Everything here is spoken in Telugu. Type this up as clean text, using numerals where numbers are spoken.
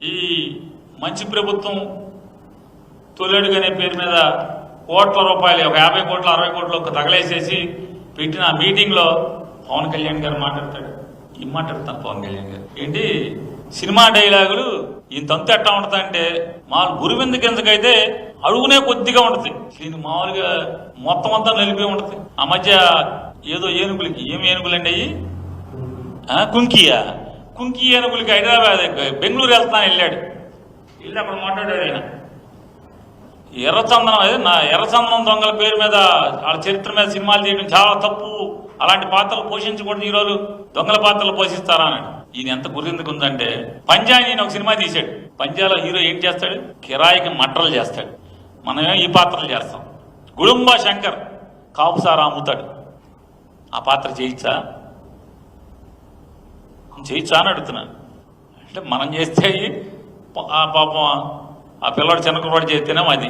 ఈ మంచి ప్రభుత్వం తొలెడుగనే పేరు మీద కోట్ల రూపాయలు, ఒక 50 కోట్లు 60 కోట్లు తగలేసేసి పెట్టిన మీటింగ్లో పవన్ కళ్యాణ్ గారు మాట్లాడతాడు. ఏం మాట్లాడతాను పవన్ కళ్యాణ్ గారు? ఏంటి సినిమా డైలాగులు ఇంతంత ఎట్టా ఉంటుంది అంటే, మా గురువింద కిందకైతే అడుగునే కొద్దిగా ఉంటుంది, దీన్ని మామూలుగా మొత్తం అంతా నిలిపి ఉంటుంది. ఆ మధ్య ఏదో ఏనుగులకి, ఏం ఏనుగులండి అయ్యి, కుంకి ఏనుగులకి హైదరాబాద్ బెంగళూరు వెళ్ళాడు. వెళ్ళి అక్కడ మాట్లాడాడు ఆయన. ఎర్రచందనం, అదే నా ఎర్రచందనం దొంగల పేరు మీద వాళ్ళ చరిత్ర మీద సినిమాలు చేయడం చాలా తప్పు, అలాంటి పాత్రలు పోషించకూడదు, ఈరోజు దొంగల పాత్రలు పోషిస్తారా అన్నాడు. ఈయన ఎంత గుర్రెందుకు ఉందంటే, పంజా నేను ఒక సినిమా తీశాడు. పంజాలో హీరో ఏం చేస్తాడు? కిరాయికి మట్టలు చేస్తాడు. మనమే ఈ పాత్రలు చేస్తాం. గుడుంబ శంకర్ కాపుసారా అమ్ముతాడు. ఆ పాత్ర చేయొచ్చా అని అడుగుతున్నాను. అంటే మనం చేస్తే ఆ పాపం ఆ పిల్లవాడు చిన్న కుర్రాడు చేస్తేనే అది